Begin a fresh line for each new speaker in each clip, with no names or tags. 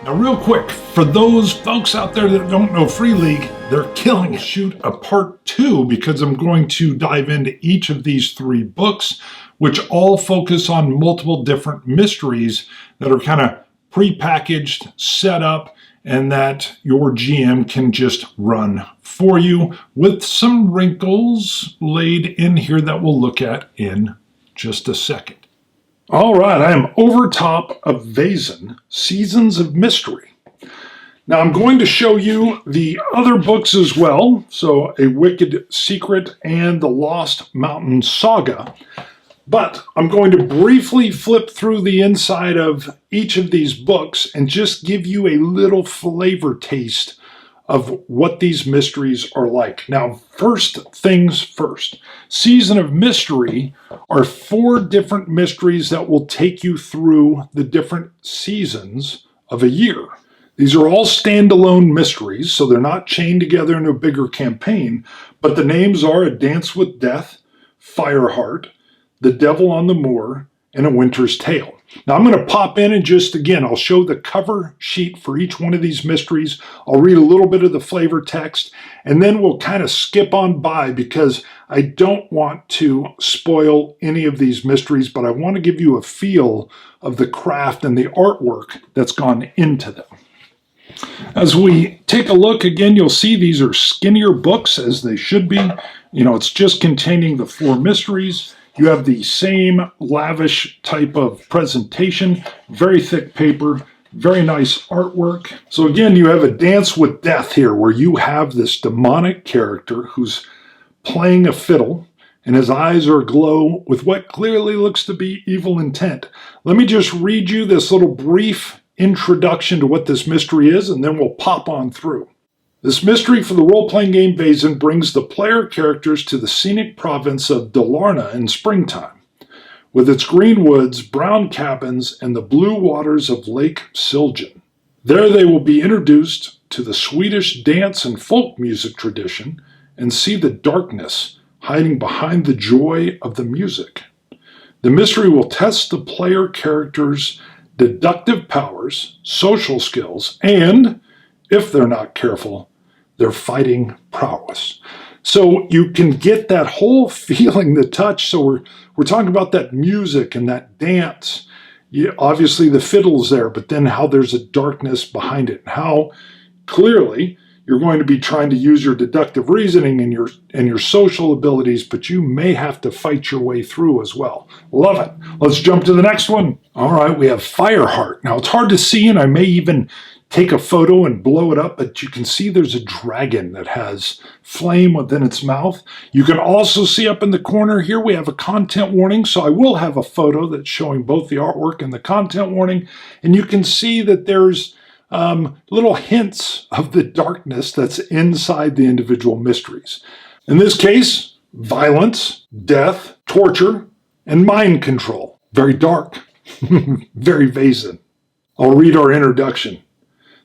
Now, real quick, for those folks out there that don't know Free League, they're killing it. Shoot a part 2 because I'm going to dive into each of these 3 books, which all focus on multiple different mysteries that are kind of prepackaged, set up, and that your GM can just run for you with some wrinkles laid in here that we'll look at in just a second. All right, I am over top of Vaesen, Seasons of Mystery. Now I'm going to show you the other books as well, so A Wicked Secret and The Lost Mountain Saga. But I'm going to briefly flip through the inside of each of these books and just give you a little flavor taste of what these mysteries are like. Now, first things first. Season of Mystery are 4 different mysteries that will take you through the different seasons of a year. These are all standalone mysteries, so they're not chained together in a bigger campaign, but the names are A Dance with Death, Fireheart, The Devil on the Moor, and A Winter's Tale. Now I'm going to pop in and just, again, I'll show the cover sheet for each one of these mysteries. I'll read a little bit of the flavor text, and then we'll kind of skip on by because I don't want to spoil any of these mysteries, but I want to give you a feel of the craft and the artwork that's gone into them. As we take a look, again, you'll see these are skinnier books, as they should be. You know, it's just containing the 4 mysteries. You have the same lavish type of presentation, very thick paper, very nice artwork. So again, you have A Dance with Death here, where you have this demonic character who's playing a fiddle, and his eyes are aglow with what clearly looks to be evil intent. Let me just read you this little brief introduction to what this mystery is, and then we'll pop on through. This mystery for the role-playing game Vaesen brings the player characters to the scenic province of Dalarna in springtime, with its green woods, brown cabins, and the blue waters of Lake Siljan. There they will be introduced to the Swedish dance and folk music tradition and see the darkness hiding behind the joy of the music. The mystery will test the player characters' deductive powers, social skills, and, if they're not careful, their fighting prowess. So you can get that whole feeling, the touch. So we're talking about that music and that dance. Obviously the fiddle's there, but then how there's a darkness behind it, and how clearly you're going to be trying to use your deductive reasoning and your social abilities, but you may have to fight your way through as well. Love it. Let's jump to the next one. All right, we have Fireheart. Now it's hard to see, and I may even take a photo and blow it up, but you can see there's a dragon that has flame within its mouth. You can also see up in the corner here, we have a content warning. So I will have a photo that's showing both the artwork and the content warning. And you can see that there's little hints of the darkness that's inside the individual mysteries. In this case, violence, death, torture, and mind control. Very dark, very Vaesen. I'll read our introduction.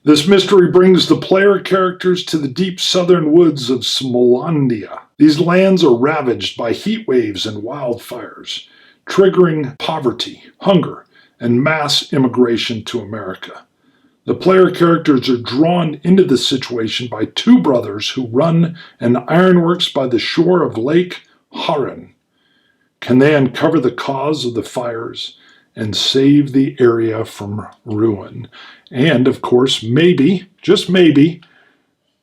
This mystery brings the player characters to the deep southern woods of Smolandia. These lands are ravaged by heat waves and wildfires, triggering poverty, hunger, and mass immigration to America. The player characters are drawn into the situation by 2 brothers who run an ironworks by the shore of Lake Haran. Can they uncover the cause of the fires and save the area from ruin? And, of course, maybe, just maybe,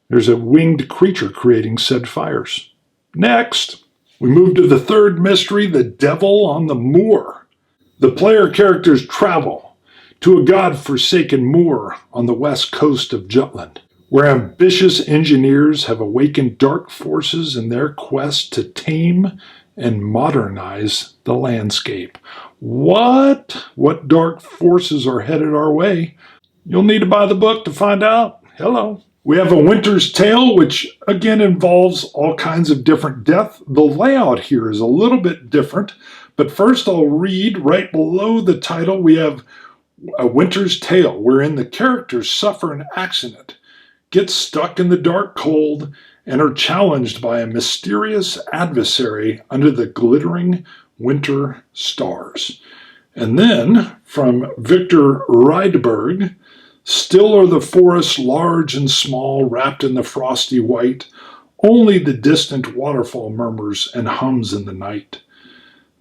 there's a winged creature creating said fires. Next, we move to the 3rd mystery, The Devil on the Moor. The player characters travel to a god-forsaken moor on the west coast of Jutland, where ambitious engineers have awakened dark forces in their quest to tame and modernize the landscape. What dark forces are headed our way? You'll need to buy the book to find out. Hello. We have A Winter's Tale, which again involves all kinds of different death. The layout here is a little bit different, but first I'll read right below the title. We have A Winter's Tale, wherein the characters suffer an accident, get stuck in the dark cold, and are challenged by a mysterious adversary under the glittering winter stars. And then from Victor Rydberg, Still are the forests large and small, wrapped in the frosty white. Only the distant waterfall murmurs and hums in the night.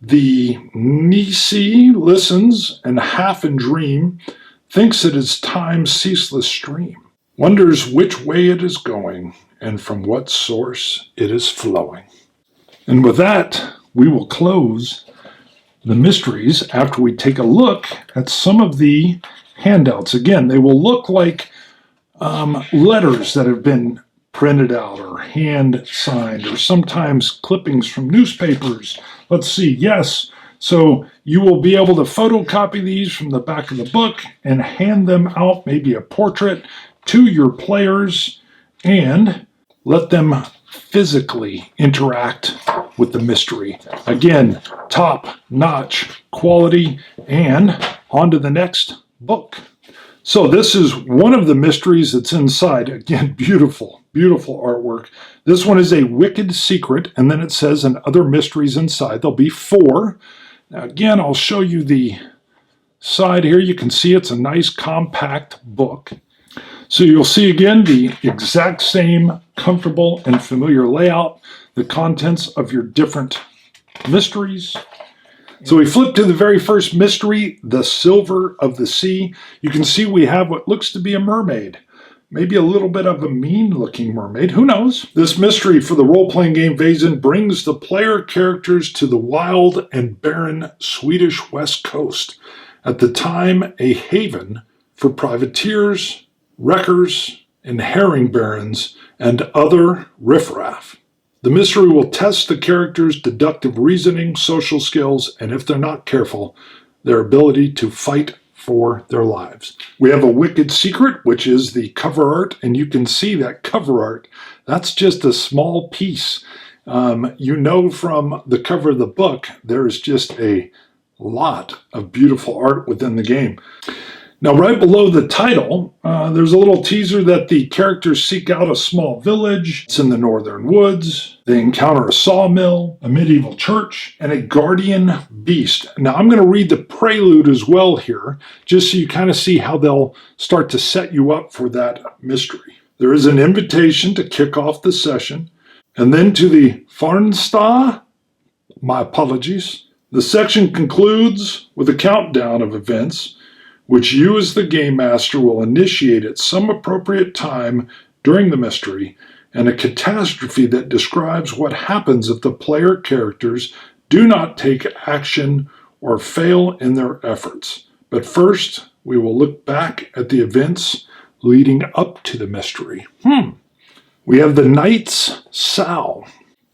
The Nisi listens and half in dream thinks it is time's ceaseless stream, wonders which way it is going and from what source it is flowing. And with that, we will close the mysteries after we take a look at some of the handouts. Again, they will look like letters that have been printed out or hand signed, or sometimes clippings from newspapers. Let's see, yes. So you will be able to photocopy these from the back of the book and hand them out, maybe a portrait, to your players and let them physically interact with the mystery. Again, top-notch quality, and on to the next book. So this is one of the mysteries that's inside. Again, beautiful, beautiful artwork. This one is a wicked secret, and then it says, and other mysteries inside. There'll be 4. Now again, I'll show you the side here. You can see it's a nice compact book. So you'll see again the exact same comfortable and familiar layout, the contents of your different mysteries. So we flip to the very first mystery, the Silver of the Sea. You can see we have what looks to be a mermaid. Maybe a little bit of a mean-looking mermaid, who knows? This mystery for the role-playing game Vaesen brings the player characters to the wild and barren Swedish west coast, at the time a haven for privateers, wreckers, and herring barons, and other riffraff. The mystery will test the characters' deductive reasoning, social skills, and if they're not careful, their ability to fight for their lives. We have a wicked secret, which is the cover art, and you can see that cover art. That's just a small piece. You know from the cover of the book, there is just a lot of beautiful art within the game. Now, right below the title, there's a little teaser that the characters seek out a small village. It's in the northern woods. They encounter a sawmill, a medieval church, and a guardian beast. Now, I'm going to read the prelude as well here, just so you kind of see how they'll start to set you up for that mystery. There is an invitation to kick off the session, and then to the Farnstad. My apologies. The section concludes with a countdown of events, which you as the game master will initiate at some appropriate time during the mystery, and a catastrophe that describes what happens if the player characters do not take action or fail in their efforts. But first, we will look back at the events leading up to the mystery. We have the Knight's Sow.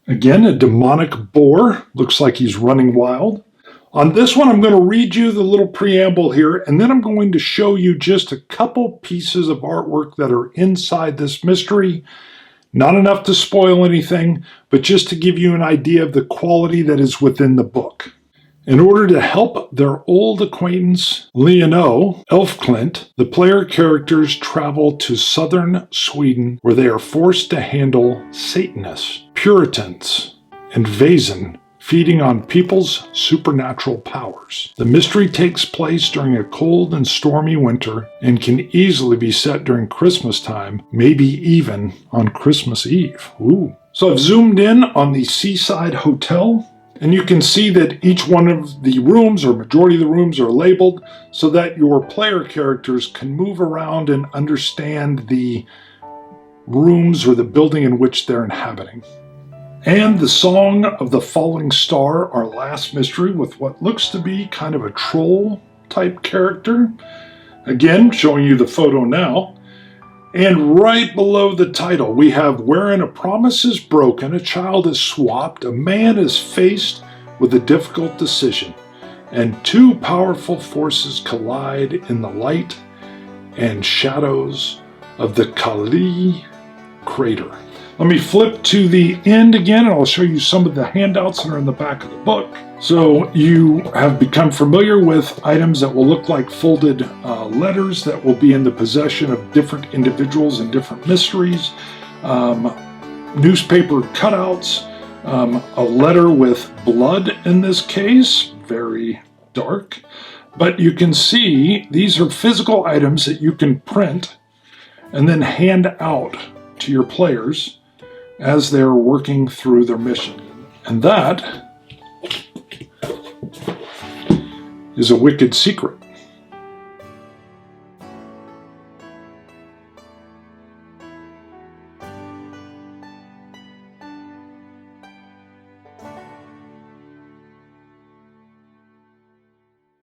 Again, a demonic boar. Looks like he's running wild. On this one, I'm going to read you the little preamble here, and then I'm going to show you just a couple pieces of artwork that are inside this mystery. Not enough to spoil anything, but just to give you an idea of the quality that is within the book. In order to help their old acquaintance, Leono Elfklint, the player characters travel to southern Sweden, where they are forced to handle Satanists, Puritans, and Vaesen, feeding on people's supernatural powers. The mystery takes place during a cold and stormy winter and can easily be set during Christmas time, maybe even on Christmas Eve. Ooh. So I've zoomed in on the Seaside Hotel, and you can see that each one of the rooms, or majority of the rooms, are labeled so that your player characters can move around and understand the rooms or the building in which they're inhabiting. And the Song of the Falling Star, our last mystery, with what looks to be kind of a troll-type character. Again, showing you the photo now. And right below the title, we have wherein a promise is broken, a child is swapped, a man is faced with a difficult decision, and two powerful forces collide in the light and shadows of the Kali crater. Let me flip to the end again, and I'll show you some of the handouts that are in the back of the book. So you have become familiar with items that will look like folded letters that will be in the possession of different individuals and different mysteries, newspaper cutouts, a letter with blood in this case, very dark, But you can see these are physical items that you can print and then hand out to your players as they're working through their mission. And that is a wicked secret.